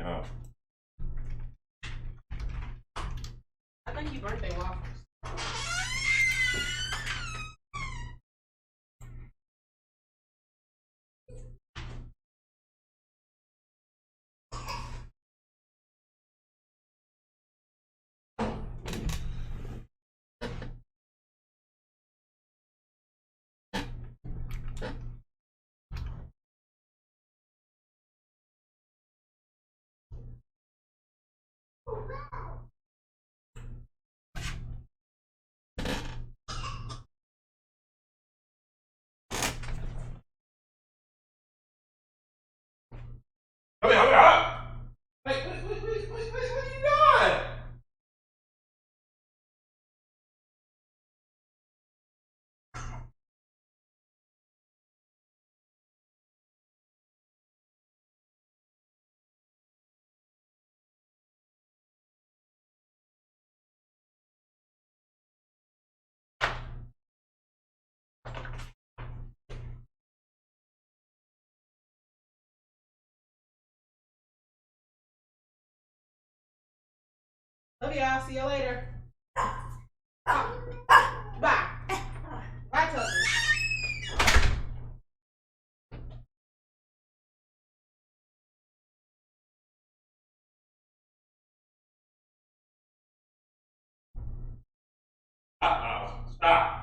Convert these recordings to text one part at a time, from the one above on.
How? I think you birthday waffles. Hey, what are you doing? Love y'all. See you later. Bye. Bye, Tucker. Stop.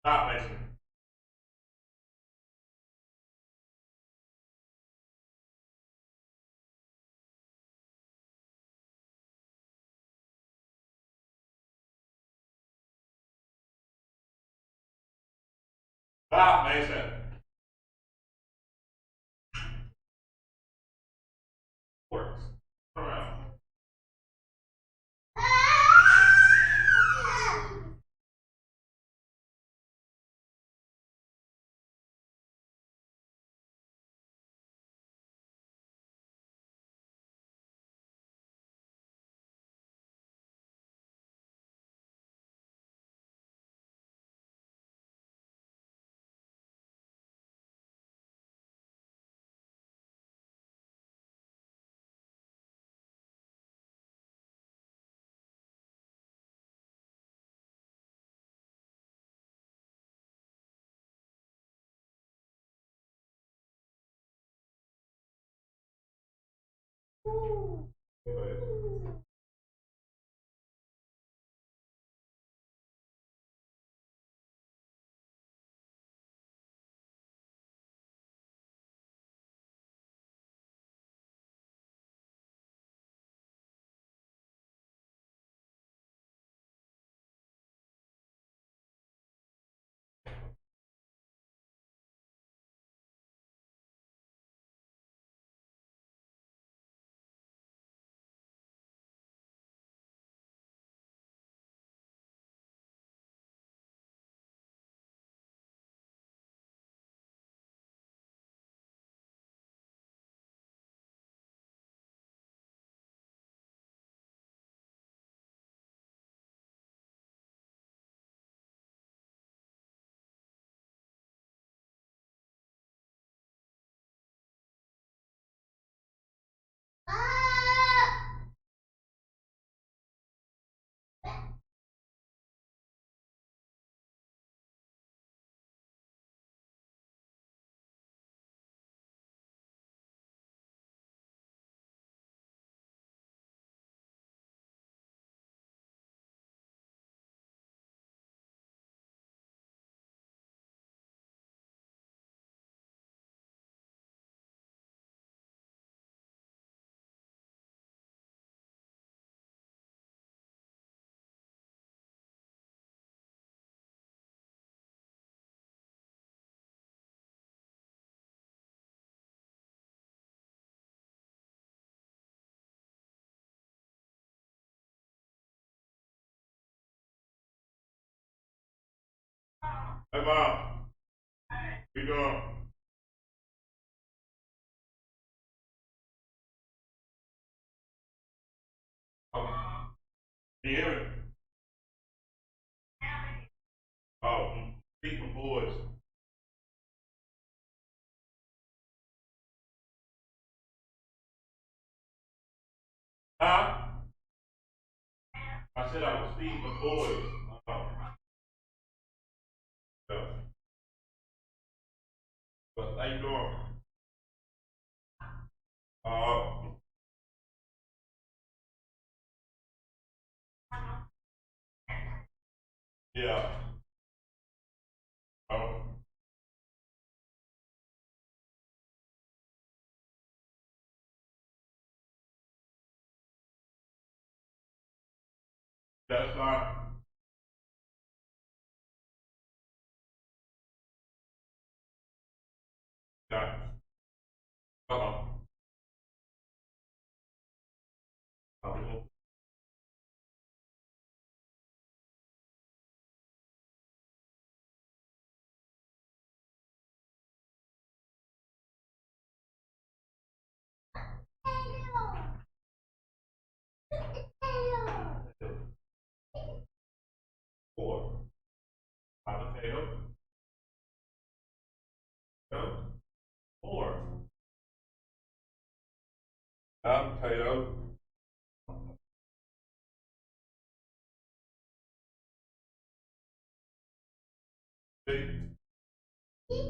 Stop, Mason. Stop, Mason. Works. Come around. Go ahead. Hey, Mom. What you doing? Oh, can you hear me? Oh, speak my boys. Huh? I said I was feeding the boys. Oh, yeah. But how you doing? Uh, yeah. Oh, that's fine. Yeah. Uh-oh. Oh, four. Hot potato. Potato. Four. Hot potato. Six. Who's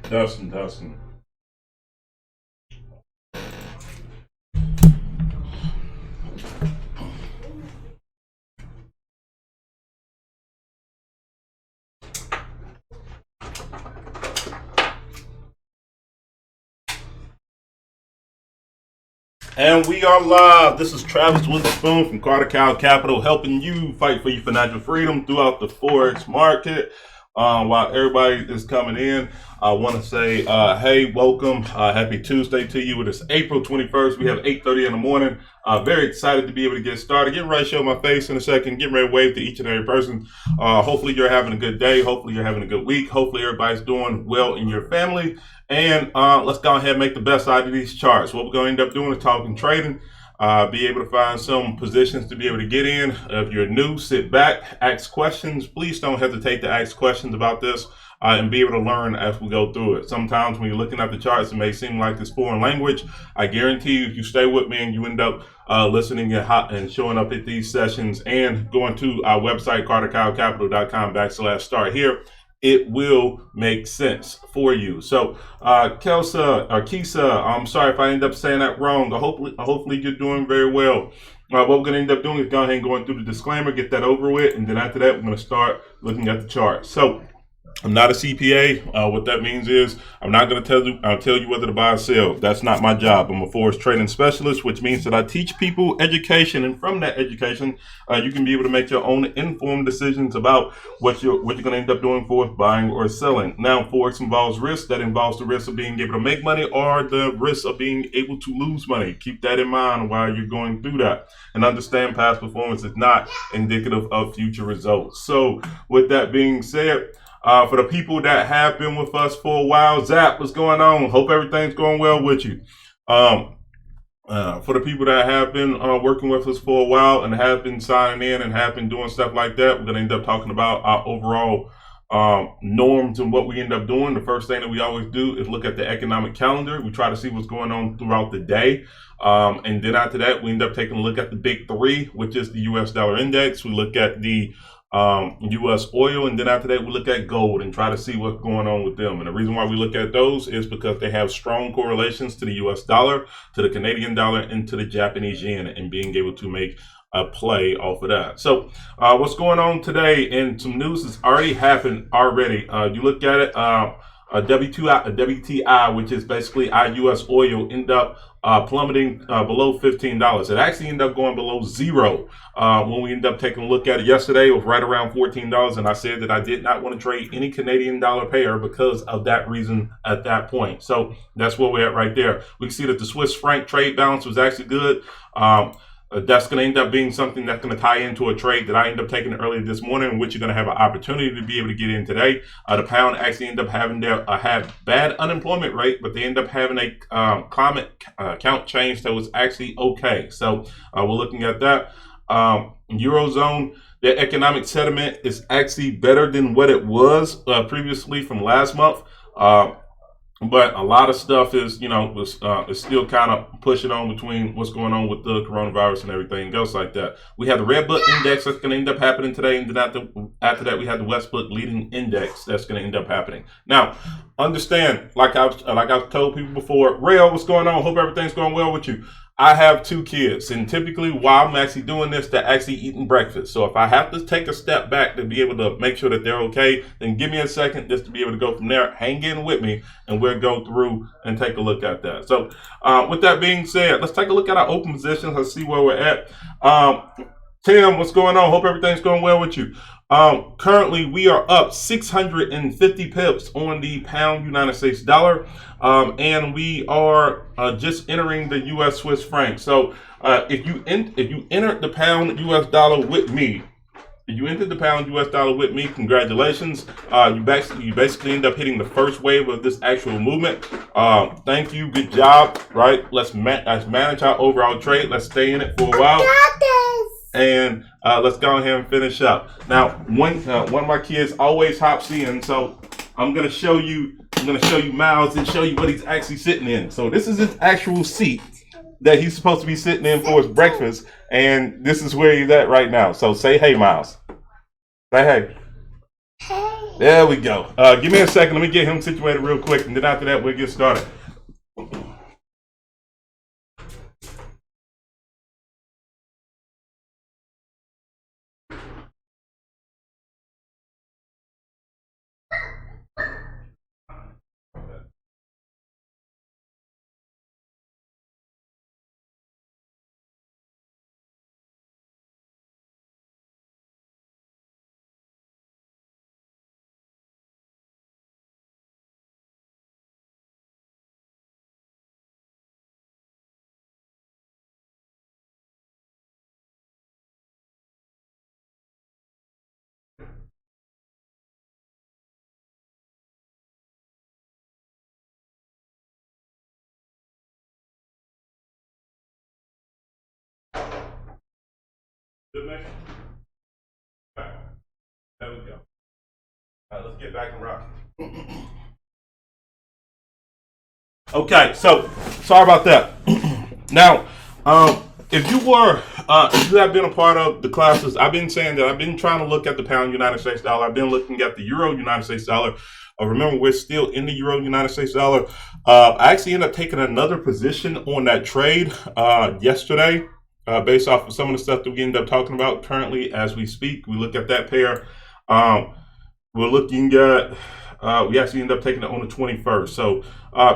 Dustin, Dustin. And we are live. This is Travis Witherspoon from Carter Cow Capital, helping you fight for your financial freedom throughout the Forex market. While everybody is coming in, I want to say, hey, welcome. Happy Tuesday to you. It is April 21st. We have 8:30 in the morning. Very excited to be able to get started. Getting ready to show my face in a second. Getting ready to wave to each and every person. Hopefully you're having a good day. Hopefully you're having a good week. Hopefully everybody's doing well in your family. And let's go ahead and make the best out of these charts. What we're going to end up doing is talking trading. Be able to find some positions to be able to get in. If you're new, sit back, ask questions. Please don't hesitate to ask questions about this and be able to learn as we go through it. Sometimes when you're looking at the charts, it may seem like it's foreign language. I guarantee you, if you stay with me and you end up listening and showing up at these sessions and going to our website, cartercowcapital.com/start here, it will make sense for you. So, Kisa, I'm sorry if I end up saying that wrong. Hopefully you're doing very well. What we're going to end up doing is go ahead and going through the disclaimer, get that over with, and then after that, we're going to start looking at the chart. So, I'm not a CPA. What that means is I'm not going to tell you whether to buy or sell. That's not my job. I'm a Forex trading specialist, which means that I teach people education, and from that education, you can be able to make your own informed decisions about what you're going to end up doing for buying or selling. Now, Forex involves risk. That involves the risk of being able to make money or the risk of being able to lose money. Keep that in mind while you're going through that, and understand past performance is not indicative of future results. So, with that being said, For the people that have been with us for a while, Zap, what's going on? Hope everything's going well with you. For the people that have been working with us for a while and have been signing in and have been doing stuff like that, we're going to end up talking about our overall norms and what we end up doing. The first thing that we always do is look at the economic calendar. We try to see what's going on throughout the day. And then after that, we end up taking a look at the big three, which is the US dollar index. We look at the US oil, and then after that we look at gold and try to see what's going on with them. And the reason why we look at those is because they have strong correlations to the US dollar, to the Canadian dollar, and to the Japanese yen, and being able to make a play off of that. So what's going on today, and some news has already happened already. You look at it, WTI, which is basically our US oil, end up plummeting below $15. It actually ended up going below zero when we ended up taking a look at it yesterday. It was right around $14, and I said that I did not want to trade any Canadian dollar pair because of that reason at that point. So that's where we're at right there. We can see that the Swiss franc trade balance was actually good. That's going to end up being something that's going to tie into a trade that I ended up taking earlier this morning, in which you're going to have an opportunity to be able to get in today. The pound actually ended up having their had bad unemployment rate, but they end up having a climate count change that was actually okay. So we're looking at that. Eurozone, their economic sentiment is actually better than what it was previously from last month. But a lot of stuff is, is still kind of pushing on between what's going on with the coronavirus and everything else like that. We have the Red Book Index that's going to end up happening today, and then after that, we have the West Book Leading Index that's going to end up happening. Now, understand, like I've told people before, Rail, what's going on? Hope everything's going well with you. I have 2 kids, and typically while I'm actually doing this, they're actually eating breakfast. So if I have to take a step back to be able to make sure that they're okay, then give me a second just to be able to go from there. Hang in with me, and we'll go through and take a look at that. So with that being said, let's take a look at our open positions. Let's see where we're at. Tim, what's going on? Hope everything's going well with you. Currently, we are up 650 pips on the pound United States dollar, and we are just entering the U.S. Swiss franc. So if you entered the pound U.S. dollar with me, congratulations. You basically end up hitting the first wave of this actual movement. Thank you, good job. Right, let's manage our overall trade. Let's stay in it for a while. And let's go ahead and finish up. Now, one of my kids always hops in, so I'm gonna show you Miles and show you what he's actually sitting in. So this is his actual seat that he's supposed to be sitting in for his breakfast, and this is where he's at right now. So say hey, Miles. Say hey. Hey. There we go. Give me a second. Let me get him situated real quick, and then after that we'll get started. There we go. All right, let's get back and rock. Okay, so sorry about that. Now, if you have been a part of the classes, I've been saying that I've been trying to look at the pound United States dollar. I've been looking at the euro United States dollar. Remember, we're still in the euro United States dollar. I actually ended up taking another position on that trade yesterday. Based off of some of the stuff that we ended up talking about currently as we speak. We look at that pair. We're looking at, we actually end up taking it on the 21st. So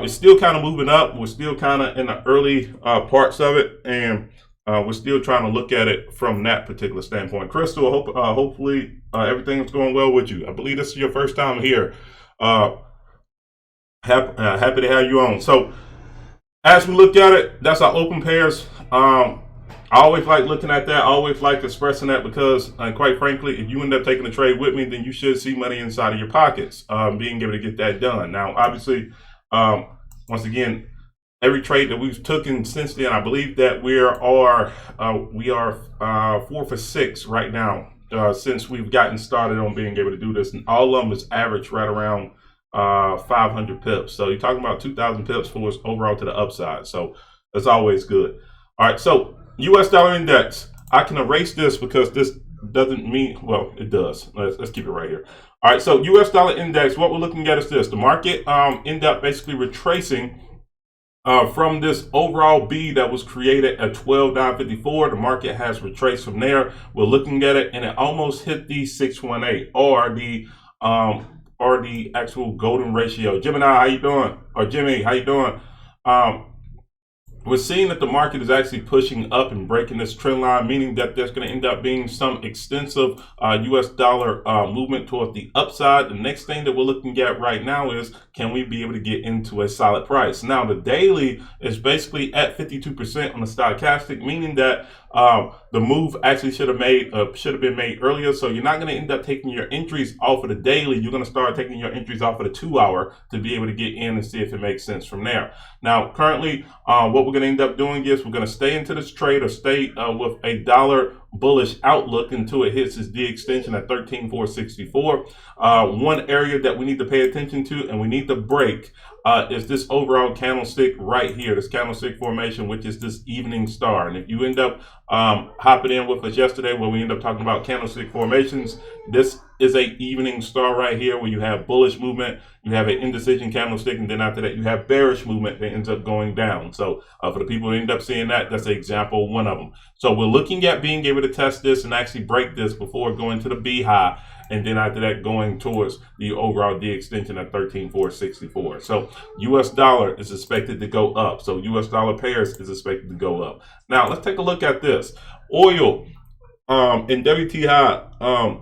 it's still kind of moving up. We're still kind of in the early parts of it. And we're still trying to look at it from that particular standpoint. Crystal, hopefully everything is going well with you. I believe this is your first time here. Happy to have you on. So as we look at it, that's our open pairs. I always like looking at that. I always like expressing that because, quite frankly, if you end up taking a trade with me, then you should see money inside of your pockets, being able to get that done. Now, obviously, once again, every trade that we've taken since then, I believe that we are 4 for 6 right now since we've gotten started on being able to do this, and all of them is average right around 500 pips. So you're talking about 2,000 pips for us overall to the upside. So that's always good. All right, so U.S. dollar index. I can erase this because this doesn't mean, well, it does. Let's keep it right here. All right, so U.S. dollar index, what we're looking at is this. The market ended up basically retracing from this overall B that was created at 12,954. The market has retraced from there. We're looking at it, and it almost hit the 618 or the actual golden ratio. Gemini, how you doing? Or Jimmy, how you doing? We're seeing that the market is actually pushing up and breaking this trend line, meaning that there's going to end up being some extensive U.S. dollar movement toward the upside. The next thing that we're looking at right now is, can we be able to get into a solid price? Now, the daily is basically at 52% on the stochastic, meaning that the move actually should have been made earlier. So you're not going to end up taking your entries off of the daily. You're going to start taking your entries off of the 2 hour to be able to get in and see if it makes sense from there. Now, currently, what we're going to end up doing is we're going to stay into this trade or stay with a dollar bullish outlook until it hits its D extension at 13,464. One area that we need to pay attention to and we need to break is this overall candlestick right here, this candlestick formation, which is this evening star. And if you end up hopping in with us yesterday where we end up talking about candlestick formations, this is a evening star right here where you have bullish movement, you have an indecision candlestick, and then after that you have bearish movement that ends up going down. So for the people who end up seeing that, that's an example of one of them. So we're looking at being able to test this and actually break this before going to the B high, and then after that going towards the overall D extension at 13,464. So US dollar is expected to go up. So US dollar pairs is expected to go up. Now let's take a look at this. Oil and WTI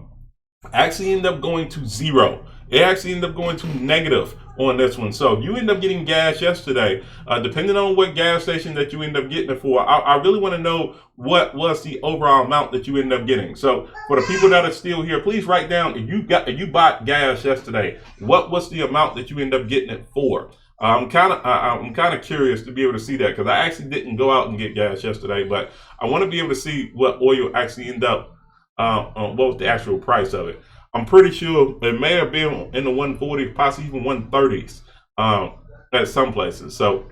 actually end up going to zero. It actually ended up going to negative on this one. So you end up getting gas yesterday, depending on what gas station that you end up getting it for. I really want to know what was the overall amount that you end up getting. So for the people that are still here, please write down if you bought gas yesterday, what was the amount that you end up getting it for? I'm kind of curious to be able to see that because I actually didn't go out and get gas yesterday, but I want to be able to see what oil actually end up, what was the actual price of it. I'm pretty sure it may have been in the 140s, possibly even 130s at some places. So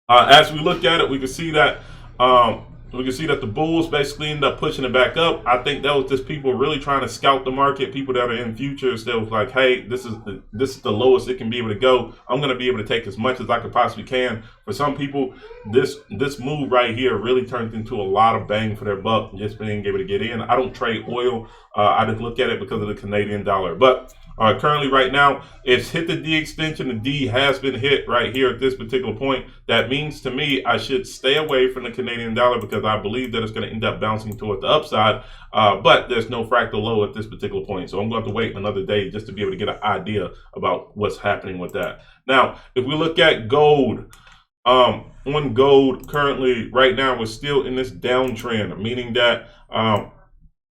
as we look at it, we can see that the bulls basically end up pushing it back up. I think that was just people really trying to scout the market. People that are in futures that was like, hey, this is the lowest it can be able to go. I'm going to be able to take as much as I could possibly can. For some people, this move right here really turns into a lot of bang for their buck, just being able to get in. I don't trade oil. I just look at it because of the Canadian dollar. But currently right now, it's hit the D extension. The D has been hit right here at this particular point. That means to me, I should stay away from the Canadian dollar because I believe that it's going to end up bouncing toward the upside. But there's no fractal low at this particular point. So I'm going to wait another day just to be able to get an idea about what's happening with that. Now, if we look at gold, on gold currently right now, we're still in this downtrend, meaning that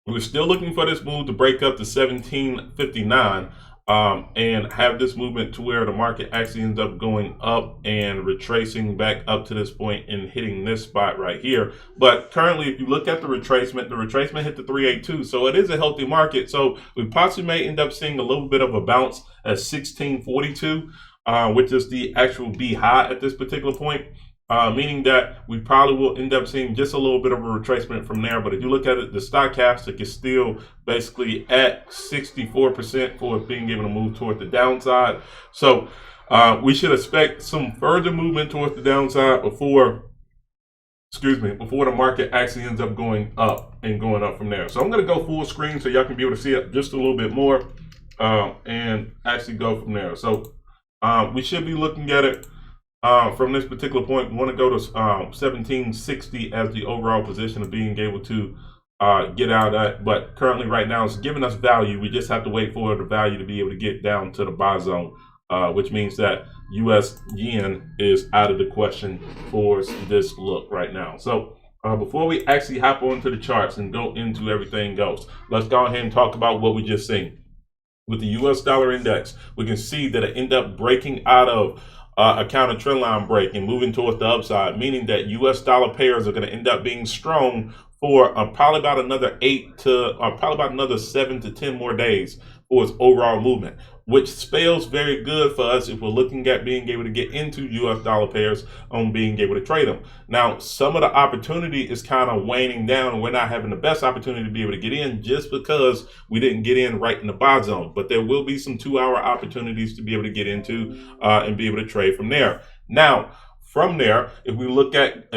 we're still looking for this move to break up to 1759 and have this movement to where the market actually ends up going up and retracing back up to this point and hitting this spot right here. But currently, if you look at the retracement hit the 382. So it is a healthy market. So we possibly may end up seeing a little bit of a bounce at 1642, which is the actual B high at this particular point. Meaning that we probably will end up seeing just a little bit of a retracement from there. But if you look at it, the stochastic is still basically at 64% for it being able to move toward the downside. So we should expect some further movement towards the downside before the market actually ends up going up and going up from there. So I'm going to go full screen so y'all can be able to see it just a little bit more and actually go from there. So we should be looking at it. From this particular point, we want to go to 1760 as the overall position of being able to get out at. But currently right now it's giving us value. We just have to wait for the value to be able to get down to the buy zone, which means that US yen is out of the question for this look right now. So Before we actually hop onto the charts and go into everything else, let's go ahead and talk about what we just seen. With the US dollar index, we can see that it ended up breaking out of a counter trend line break and moving towards the upside, meaning that US dollar pairs are going to end up being strong for probably about another probably about another 7 to 10 more days for its overall movement, which spells very good for us if we're looking at being able to get into US dollar pairs on being able to trade them. Now, some of the opportunity is kind of waning down, and we're not having the best opportunity to be able to get in just because we didn't get in right in the buy zone. But there will be some 2-hour opportunities to be able to get into and be able to trade from there. Now, from there, if we look at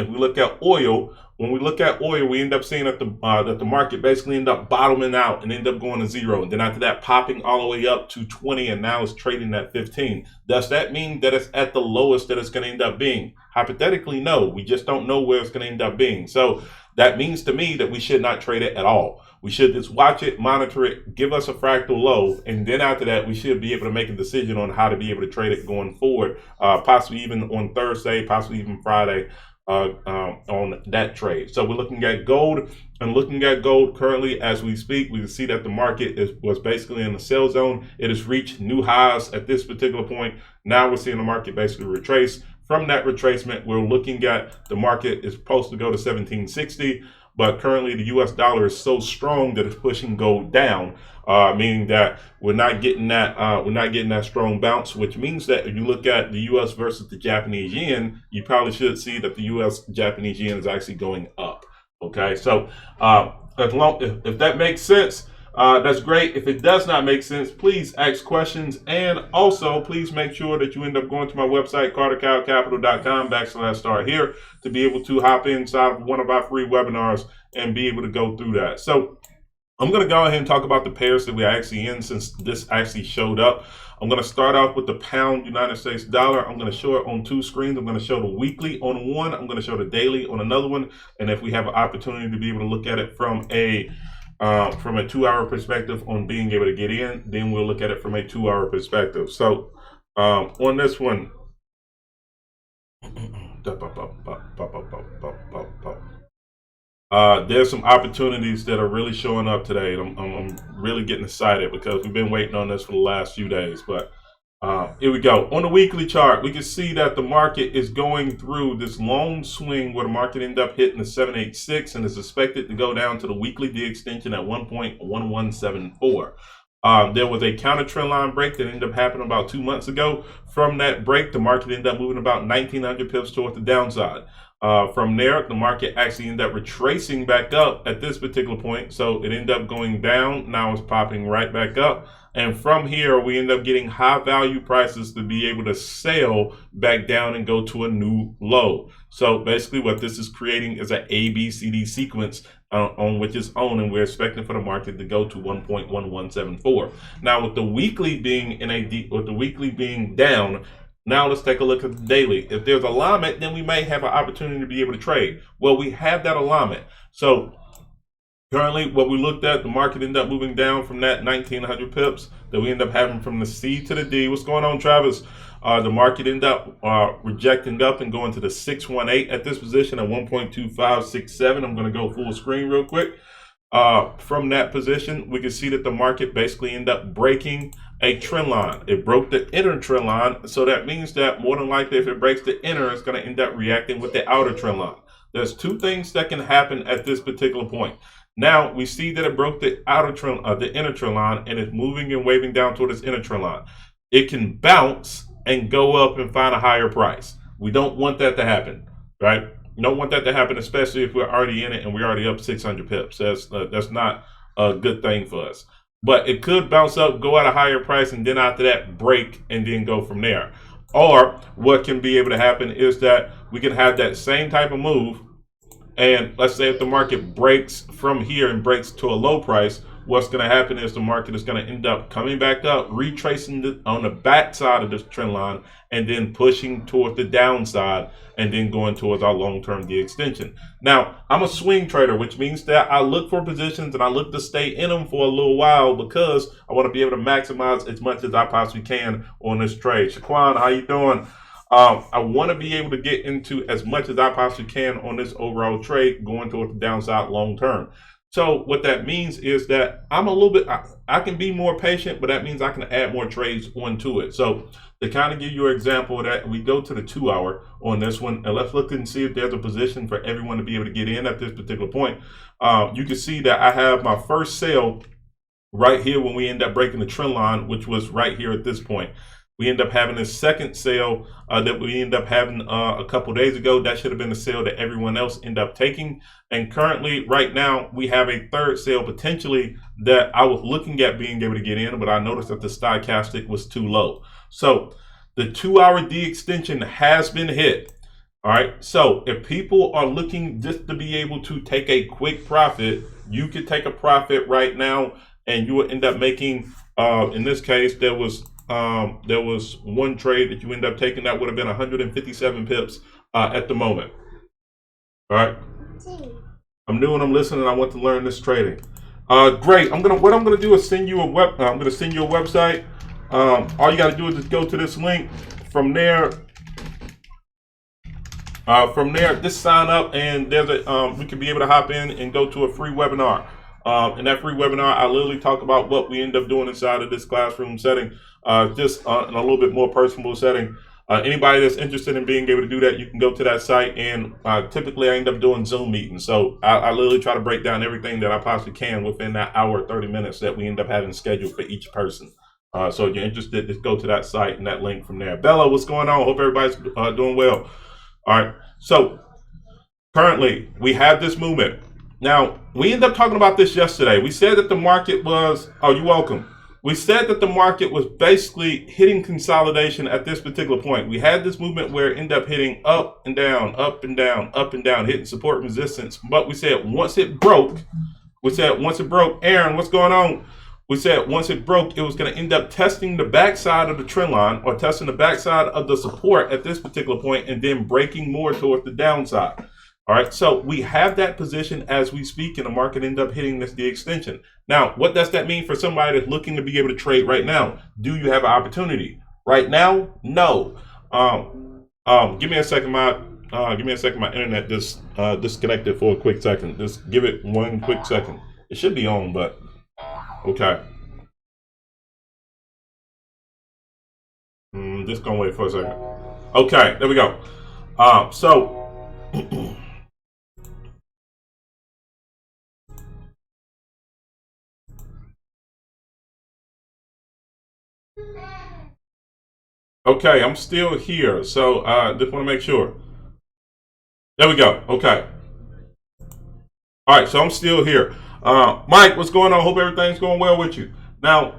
oil, when we look at oil, we end up seeing that the market basically end up bottoming out and end up going to zero, and then after that popping all the way up to 20, and now it's trading at 15. Does that mean that it's at the lowest that it's going to end up being? Hypothetically, no. We just don't know where it's going to end up being. So that means to me that we should not trade it at all. We should just watch it, monitor it, give us a fractal low, and then after that, we should be able to make a decision on how to be able to trade it going forward, possibly even on Thursday, possibly even Friday, on that trade. So we're looking at gold, and looking at gold currently as we speak, we can see that the market was basically in the sell zone. It has reached new highs at this particular point. Now we're seeing the market basically retrace. From that retracement, we're looking at the market is supposed to go to 1760. But currently, the U.S. dollar is so strong that it's pushing gold down, meaning that we're not getting that strong bounce. Which means that if you look at the U.S. versus the Japanese yen, you probably should see that the U.S. Japanese yen is actually going up. Okay, so if that makes sense, that's great. If it does not make sense, please ask questions, and also please make sure that you end up going to my website, cartercowcapital.com/start here, to be able to hop inside of one of our free webinars and be able to go through that. So I'm going to go ahead and talk about the pairs that we're actually in, since this actually showed up. I'm going to start off with the pound United States dollar. I'm going to show it on 2 screens. I'm going to show the weekly on one. I'm going to show the daily on another one. And if we have an opportunity to be able to look at it from a 2-hour perspective on being able to get in, then we'll look at it from a 2-hour perspective. So on this one, there's some opportunities that are really showing up today. I'm really getting excited because we've been waiting on this for the last few days. But here we go. On the weekly chart, we can see that the market is going through this long swing where the market ended up hitting the 786 and is expected to go down to the weekly D extension at 1.1174. There was a counter trend line break that ended up happening about 2 months ago. From that break, the market ended up moving about 1,900 pips towards the downside. From there, the market actually ended up retracing back up at this particular point. So it ended up going down. Now it's popping right back up. And from here, we end up getting high value prices to be able to sell back down and go to a new low. So basically what this is creating is an ABCD sequence on which it's on, and we're expecting for the market to go to 1.1174. Now with the weekly being down, now let's take a look at the daily. If there's alignment, then we may have an opportunity to be able to trade. Well, we have that alignment. So currently, what we looked at, the market ended up moving down from that 1,900 pips that we end up having from the C to the D. What's going on, Travis? The market ended up rejecting up and going to the 618 at this position at 1.2567. I'm going to go full screen real quick. From that position, we can see that the market basically ended up breaking a trend line. It broke the inner trend line, so that means that more than likely if it breaks the inner, it's going to end up reacting with the outer trend line. There's 2 things that can happen at this particular point. Now we see that it broke the inner trend line, and it's moving and waving down toward its inner trend line. It can bounce and go up and find a higher price. We don't want that to happen, right? You don't want that to happen, especially if we're already in it and we're already up 600 pips. That's not a good thing for us. But it could bounce up, go at a higher price, and then after that break and then go from there. Or what can be able to happen is that we can have that same type of move, and let's say if the market breaks from here and breaks to a low price, what's going to happen is the market is going to end up coming back up, retracing on the back side of this trend line, and then pushing toward the downside, and then going towards our long-term D extension. Now, I'm a swing trader, which means that I look for positions and I look to stay in them for a little while because I want to be able to maximize as much as I possibly can on this trade. Shaquan, how you doing? I want to be able to get into as much as I possibly can on this overall trade going towards the downside long term. So what that means is that I'm a little bit, I can be more patient, but that means I can add more trades onto it. So to kind of give you an example of that, we go to the 2 hour on this one, and let's look and see if there's a position for everyone to be able to get in at this particular point. You can see that I have my first sale right here when we end up breaking the trend line, which was right here at this point. We end up having a second sale that we end up having a couple days ago. That should have been the sale that everyone else end up taking. And currently, right now, we have a third sale potentially that I was looking at being able to get in, but I noticed that the stochastic was too low. So the 2 hour D extension has been hit. All right. So if people are looking just to be able to take a quick profit, you could take a profit right now and you will end up making, in this case, there was one trade that you end up taking that would have been 157 pips at the moment. All right. I'm new and I'm listening. I want to learn this trading. Great. What I'm gonna do is send you a I'm gonna send you a website. All you gotta do is just go to this link. From there, just sign up and there's we can be able to hop in and go to a free webinar. In that free webinar, I literally talk about what we end up doing inside of this classroom setting, just in a little bit more personal setting. Anybody that's interested in being able to do that, you can go to that site, and typically I end up doing Zoom meetings. So I literally try to break down everything that I possibly can within that hour, 30 minutes that we end up having scheduled for each person. So if you're interested, just go to that site and that link from there. Bella, what's going on? Hope everybody's doing well. All right. So currently we have this movement. Now, we ended up talking about this yesterday. We said that the market was, oh, you're welcome. We said that the market was basically hitting consolidation at this particular point. We had this movement where it ended up hitting up and down, up and down, up and down, hitting support and resistance. But we said once it broke, Aaron, what's going on? We said once it broke, it was going to end up testing the backside of the trend line or testing the backside of the support at this particular point and then breaking more towards the downside. All right, so we have that position as we speak, and the market end up hitting this D extension. Now, what does that mean for somebody that's looking to be able to trade right now? Do you have an opportunity? Right now, no. Give me a second. My internet just disconnected for a quick second. Just give it one quick second. It should be on, but okay. Just gonna wait for a second. Okay, there we go. Okay, I'm still here, so just want to make sure. There we go. Okay. All right, so I'm still here. Mike, what's going on? Hope everything's going well with you. Now,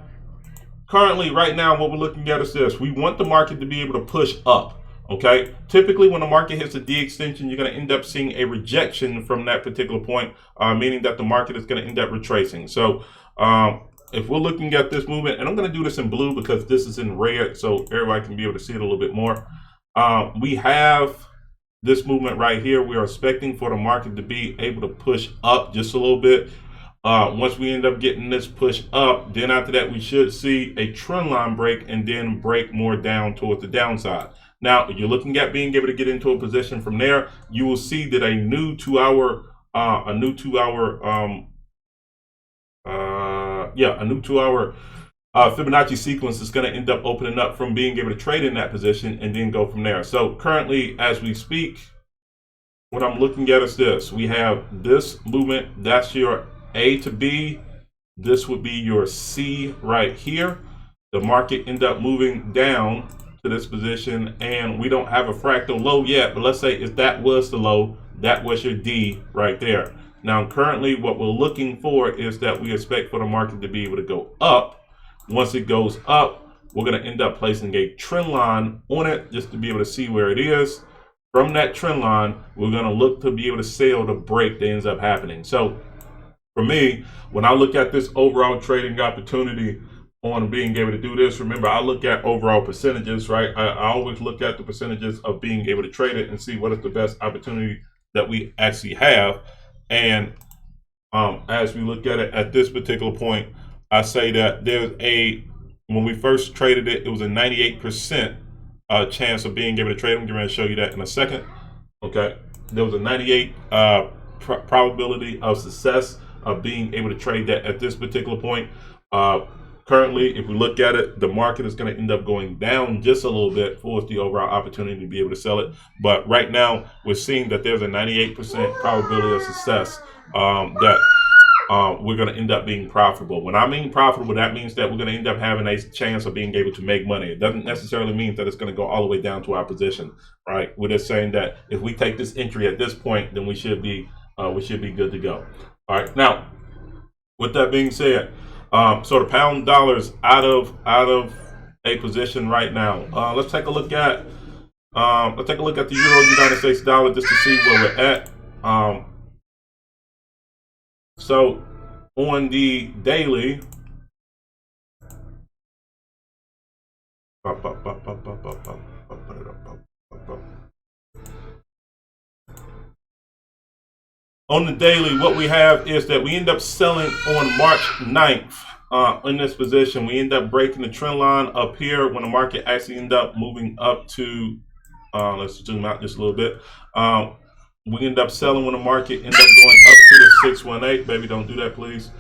currently, right now, what we're looking at is this. We want the market to be able to push up. Okay. Typically, when the market hits a D extension, you're going to end up seeing a rejection from that particular point, meaning that the market is going to end up retracing. So, if we're looking at this movement, and I'm going to do this in blue because this is in red, so everybody can be able to see it a little bit more. We have this movement right here. We are expecting for the market to be able to push up just a little bit. Once we end up getting this push up, then after that, we should see a trend line break and then break more down towards the downside. Now, if you're looking at being able to get into a position from there, you will see that a new 2 hour Fibonacci sequence is going to end up opening up from being able to trade in that position and then go from there. So currently, as we speak, what I'm looking at is this. We have this movement. That's your A to B. This would be your C right here. The market end up moving down to this position, and we don't have a fractal low yet, but let's say if that was the low, that was your D right there. Now, currently, what we're looking for is that we expect for the market to be able to go up. Once it goes up, we're going to end up placing a trend line on it just to be able to see where it is. From that trend line, we're going to look to be able to sell the break that ends up happening. So for me, when I look at this overall trading opportunity on being able to do this, remember, I look at overall percentages, right? I always look at the percentages of being able to trade it and see what is the best opportunity that we actually have. And as we look at it at this particular point, I say that when we first traded it, it was a 98% chance of being able to trade. I'm going to show you that in a second. Okay, there was a 98 probability of success of being able to trade that at this particular point. Currently, if we look at it, the market is going to end up going down just a little bit for the overall opportunity to be able to sell it. But right now, we're seeing that there's a 98% probability of success that we're going to end up being profitable. When I mean profitable, that means that we're going to end up having a chance of being able to make money. It doesn't necessarily mean that it's going to go all the way down to our position, right? We're just saying that if we take this entry at this point, then we should be good to go. All right. Now, with that being said, so the pound dollar's out of a position right now. Let's take a look at the Euro United States dollar just to see where we're at. So on the daily, what we have is that we end up selling on March 9th in this position. We end up breaking the trend line up here when the market actually end up moving up to, let's zoom out just a little bit. We end up selling when the market end up going up to the 618. Baby, don't do that, please.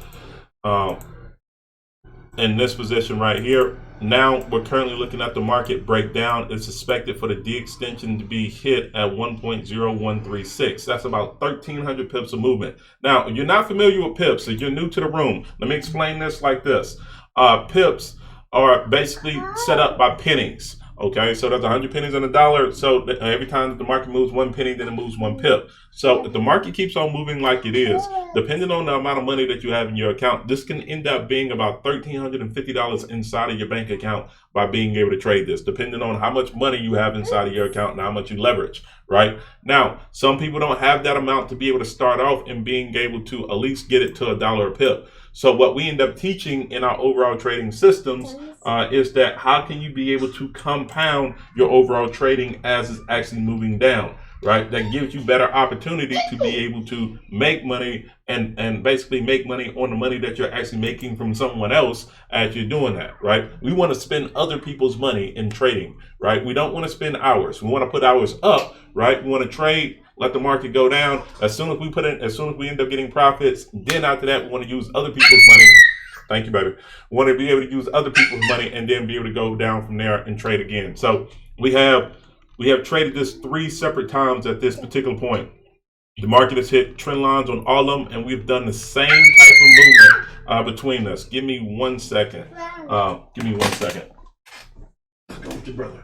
In this position right here. Now we're currently looking at the market breakdown. It's expected for the D extension to be hit at 1.0136. That's about 1,300 pips of movement. Now, if you're not familiar with pips, if you're new to the room, let me explain this like this. Pips are basically set up by pennies. Okay, so there's 100 pennies in a dollar. So every time that the market moves 1 penny, then it moves 1 pip. So if the market keeps on moving like it is, depending on the amount of money that you have in your account, this can end up being about $1,350 inside of your bank account by being able to trade this, depending on how much money you have inside of your account and how much you leverage, right? Now, some people don't have that amount to be able to start off and being able to at least get it to $1 a pip. So what we end up teaching in our overall trading systems is that how can you be able to compound your overall trading as it's actually moving down, right? That gives you better opportunity to be able to make money and basically make money on the money that you're actually making from someone else as you're doing that, right? We want to spend other people's money in trading, right? We don't want to spend ours. We want to put ours up, right? We want to trade, let the market go down. As soon as we end up getting profits, then after that, we want to use other people's money. Thank you, baby. We want to be able to use other people's money and then be able to go down from there and trade again. So we have traded this 3 separate times at this particular point. The market has hit trend lines on all of them, and we've done the same type of movement between us. Give me 1 second. Give me 1 second. Let's go with your brother.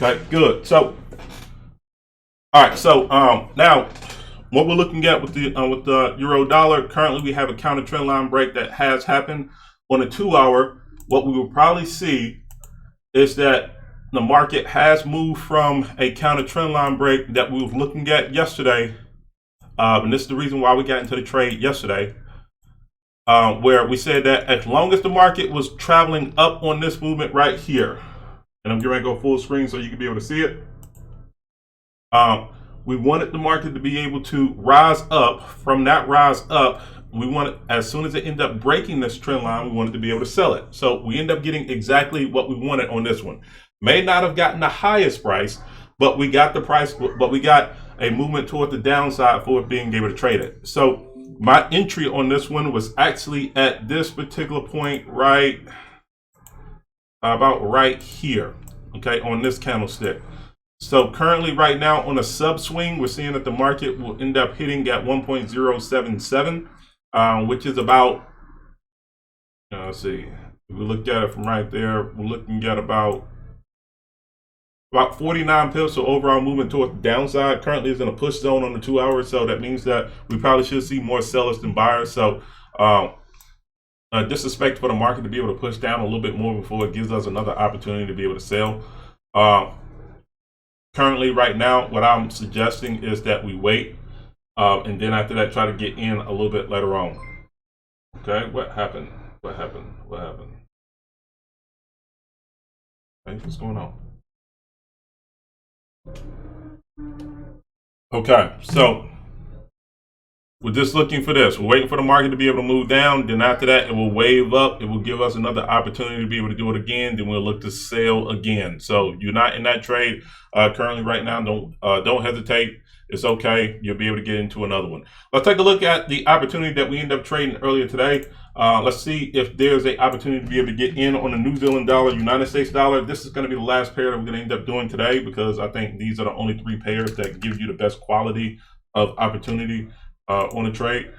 Okay, good. So, all right. So, now what we're looking at with the euro dollar, currently we have a counter trend line break that has happened on a 2-hour. What we will probably see is that the market has moved from a counter trend line break that we were looking at yesterday, and this is the reason why we got into the trade yesterday, where we said that as long as the market was traveling up on this movement right here, and I'm going to go full screen so you can be able to see it. We wanted the market to be able to rise up. From that rise up, we wanted, as soon as it ended up breaking this trend line, we wanted to be able to sell it. So we end up getting exactly what we wanted on this one. May not have gotten the highest price, but we got the price, but we got a movement toward the downside for it being able to trade it. So my entry on this one was actually at this particular point, right about right here, okay, on this candlestick. So currently right now on a sub swing, we're seeing that the market will end up hitting at 1.077, which is about, let's see, if we look at it from right there, we're looking at about 49 pips. So overall movement towards the downside. Currently is in a push zone on the 2 hours, so that means that we probably should see more sellers than buyers. So disrespect for the market to be able to push down a little bit more before it gives us another opportunity to be able to sell. Currently, right now, what I'm suggesting is that we wait, and then after that, try to get in a little bit later on. Okay, what happened? What happened? What happened? Hey, what's going on? Okay, so we're just looking for this. We're waiting for the market to be able to move down. Then after that, it will wave up. It will give us another opportunity to be able to do it again. Then we'll look to sell again. So you're not in that trade currently right now. Don't hesitate. It's okay. You'll be able to get into another one. Let's take a look at the opportunity that we ended up trading earlier today. Let's see if there's an opportunity to be able to get in on the New Zealand dollar, United States dollar. This is going to be the last pair that we're going to end up doing today because I think these are the only three pairs that give you the best quality of opportunity on a trade.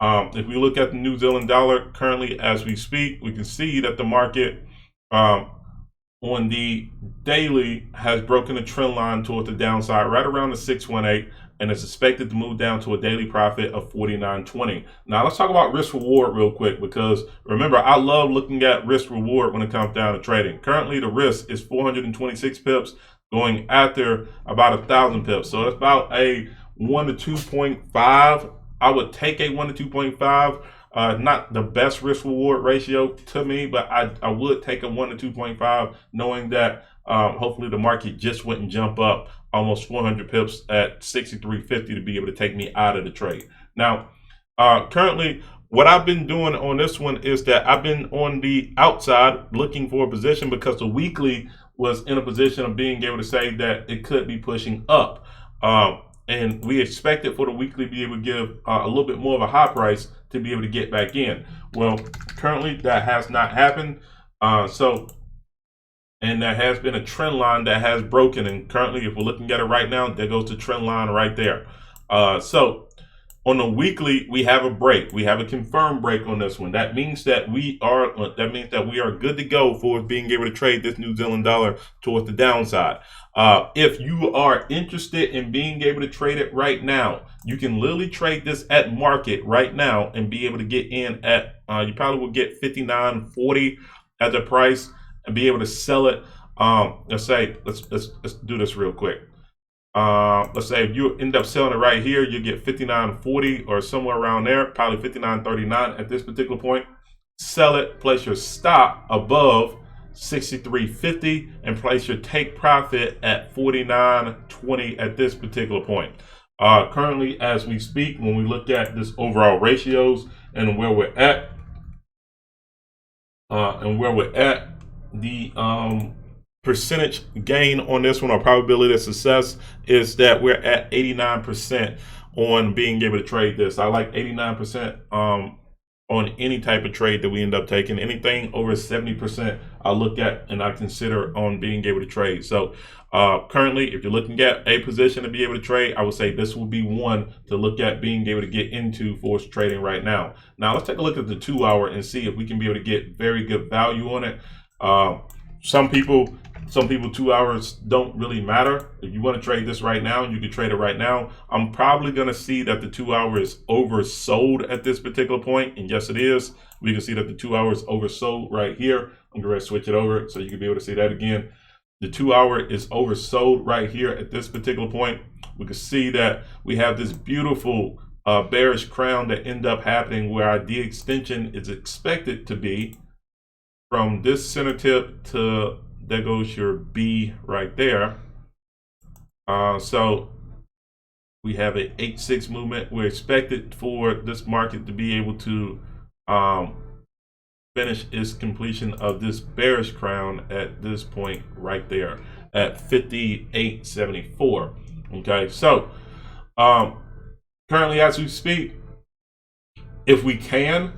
If we look at the New Zealand dollar currently as we speak, we can see that the market on the daily has broken a trend line toward the downside right around the 618, and it's expected to move down to a daily profit of 49.20. Now let's talk about risk reward real quick, because remember, I love looking at risk reward when it comes down to trading. Currently the risk is 426 pips going after about 1,000 pips, so it's about a 1 to 2.5. I would take a 1 to 2.5. Not the best risk reward ratio to me, but I would take a 1 to 2.5, knowing that hopefully the market just wouldn't jump up almost 400 pips at 63.50 to be able to take me out of the trade. Now, currently, what I've been doing on this one is that I've been on the outside looking for a position because the weekly was in a position of being able to say that it could be pushing up. And we expected for the weekly to be able to give a little bit more of a high price to be able to get back in. Well, currently that has not happened. And there has been a trend line that has broken. And currently, if we're looking at it right now, there goes the trend line right there. So on the weekly, we have a break. We have a confirmed break on this one. That means that we are good to go for being able to trade this New Zealand dollar towards the downside. If you are interested in being able to trade it right now, you can literally trade this at market right now and be able to get in at you probably will get 59.40 at the price and be able to sell it. Let's do this real quick. Let's say if you end up selling it right here, you get 59.40 or somewhere around there, probably 59.39 at this particular point. Sell it, place your stop above 63.50 and place your take profit at 49.20 at this particular point. Currently, as we speak, when we look at this overall ratios and where we're at, the percentage gain on this one, or probability of success, is that we're at 89% on being able to trade this. I like 89% on any type of trade that we end up taking. Anything over 70% I look at and I consider on being able to trade. So currently, if you're looking at a position to be able to trade, I would say this will be one to look at being able to get into for trading right now. Now let's take a look at the 2 hour and see if we can be able to get very good value on it. Some people 2 hours don't really matter. If you want to trade this right now, you can trade it right now. I'm probably going to see that the 2 hour is oversold at this particular point, and yes, it is. We can see that the 2 hour is oversold right here. I'm going to switch it over so you can be able to see that again. The 2 hour is oversold right here at this particular point. We can see that we have this beautiful bearish crown that end up happening where our D extension is expected to be from this center tip to there goes your B right there. So we have a 8-6 movement. We're expected for this market to be able to finish its completion of this bearish crown at this point right there at 58.74. Okay, so currently as we speak, if we can,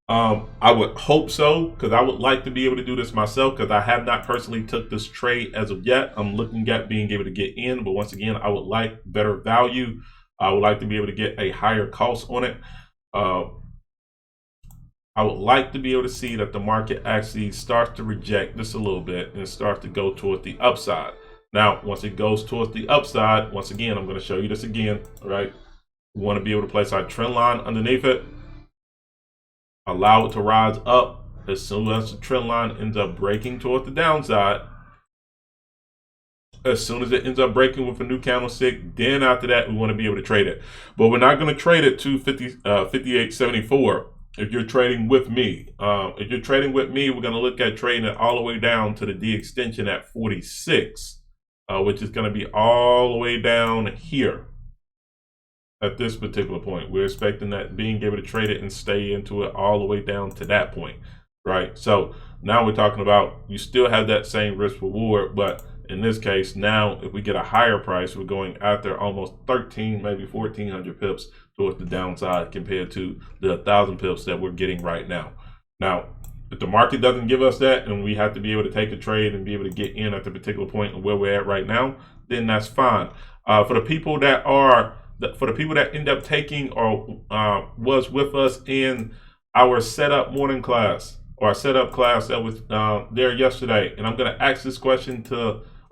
I would hope so, because I would like to be able to do this myself, because I have not personally took this trade as of yet. I'm looking at being able to get in, but once again, I would like better value. I would like to be able to get a higher cost on it. I would like to be able to see that the market actually starts to reject this a little bit and starts to go toward the upside. Now, once it goes towards the upside, once again, I'm going to show you this again. All right, we want to be able to place our trend line underneath it. Allow it to rise up. As soon as the trend line ends up breaking toward the downside, As soon as it ends up breaking with a new candlestick, then after that, we want to be able to trade it. But we're not going to trade it to 58.74 if you're trading with me. If you're trading with me, we're going to look at trading it all the way down to the D extension at 46, which is going to be all the way down here at this particular point. We're expecting that being able to trade it and stay into it all the way down to that point, right? So now we're talking about you still have that same risk reward, but in this case, now if we get a higher price, we're going after almost 13, maybe 1,400 pips towards the downside compared to the 1,000 pips that we're getting right now. Now, if the market doesn't give us that and we have to be able to take a trade and be able to get in at the particular point of where we're at right now, then that's fine. For the people that end up taking or was with us in our setup morning class or our setup class that was there yesterday, and I'm going to ask this question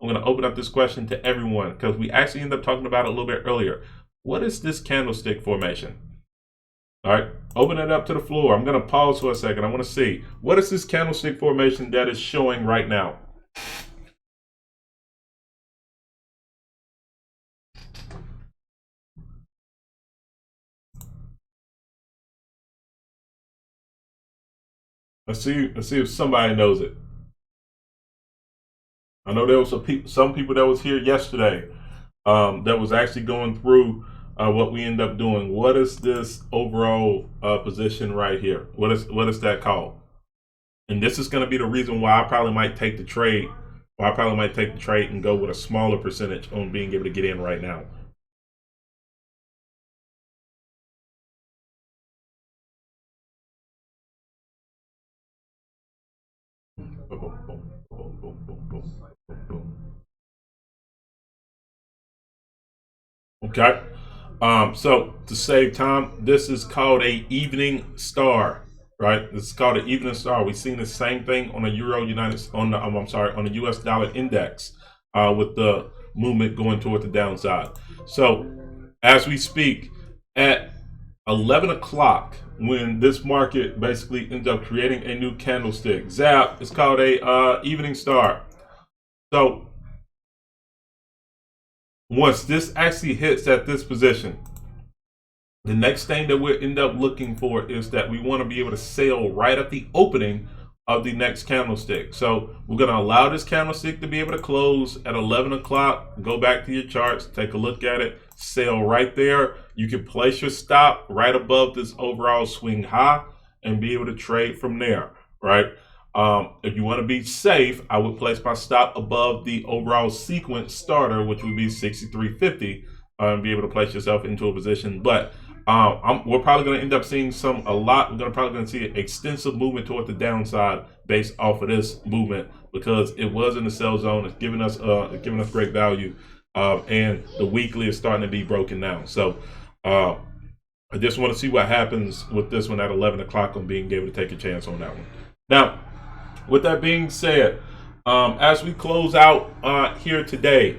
I'm going to open up this question to everyone because we actually ended up talking about it a little bit earlier. What is this candlestick formation? All right, open it up to the floor. I'm going to pause for a second. I want to see what is this candlestick formation that is showing right now. Let's see if somebody knows it. I know there was some people that was here yesterday that was actually going through what we end up doing. What is this overall position right here? What is that called? And this is going to be the reason why I probably might take the trade. Or I probably might take the trade and go with a smaller percentage on being able to get in right now. Okay. So to save time, this is called a evening star, right? This is called an evening star. We've seen the same thing on the on the US dollar index with the movement going toward the downside. So as we speak, at 11 o'clock, when this market basically ends up creating a new candlestick, zap, it's called a evening star. So once this actually hits at this position, the next thing that we'll end up looking for is that we want to be able to sell right at the opening of the next candlestick. So we're going to allow this candlestick to be able to close at 11 o'clock. Go back to your charts, take a look at it, sell right there. You can place your stop right above this overall swing high and be able to trade from there, right? If you want to be safe, I would place my stop above the overall sequence starter, which would be 63.50, and be able to place yourself into a position. But we're probably going to end up seeing We're probably going to see an extensive movement toward the downside based off of this movement because it was in the sell zone. It's giving us great value, and the weekly is starting to be broken down. So I just want to see what happens with this one at 11 o'clock on being able to take a chance on that one. Now, with that being said, as we close out here today,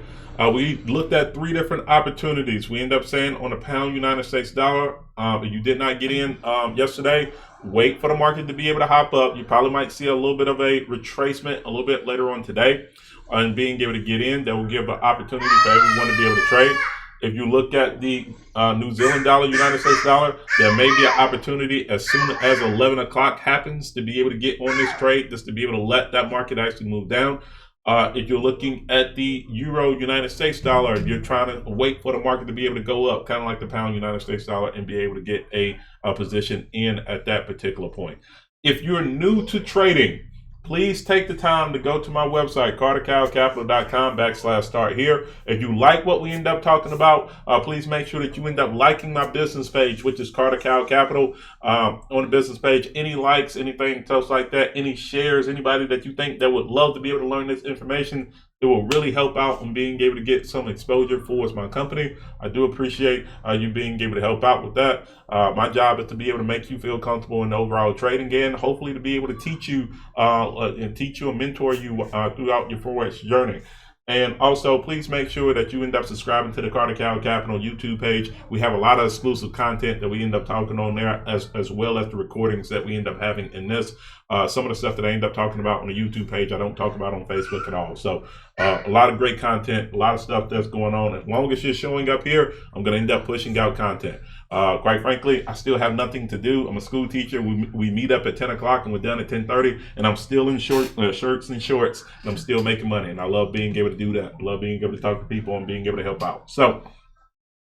we looked at 3 different opportunities. We end up saying on the pound United States dollar, if you did not get in yesterday, wait for the market to be able to hop up. You probably might see a little bit of a retracement a little bit later on today and being able to get in. That will give an opportunity for everyone to be able to trade. If you look at the New Zealand dollar, United States dollar, there may be an opportunity as soon as 11 o'clock happens to be able to get on this trade, just to be able to let that market actually move down. If you're looking at the Euro United States dollar, you're trying to wait for the market to be able to go up, kind of like the pound United States dollar, and be able to get a position in at that particular point. If you're new to trading, please take the time to go to my website, cartercowcapital.com/start here. If you like what we end up talking about, please make sure that you end up liking my business page, which is Carter Cow Capital. On the business page, any likes, anything else like that, any shares, anybody that you think that would love to be able to learn this information, it will really help out in being able to get some exposure towards my company. I do appreciate you being able to help out with that. My job is to be able to make you feel comfortable in the overall trading game, hopefully to be able to teach you and mentor you throughout your Forex journey. And also, please make sure that you end up subscribing to the Carter Capital YouTube page. We have a lot of exclusive content that we end up talking on there, as well as the recordings that we end up having in this. Some of the stuff that I end up talking about on the YouTube page, I don't talk about on Facebook at all. So a lot of great content, a lot of stuff that's going on. As long as you're showing up here, I'm going to end up pushing out content. Quite frankly, I still have nothing to do. I'm a school teacher. We meet up at 10 o'clock and we're done at 10:30, and I'm still in shirts and shorts, and I'm still making money. And I love being able to do that. I love being able to talk to people and being able to help out. So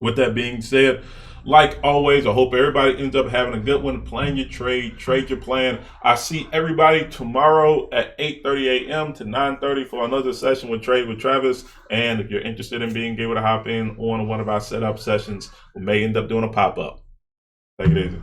with that being said, like always, I hope everybody ends up having a good one. Plan your trade your plan. I see everybody tomorrow at 8:30 a.m. to 9:30 for another session with Trade with Travis. And if you're interested in being able to hop in on one of our setup sessions, we may end up doing a pop-up. Take it easy.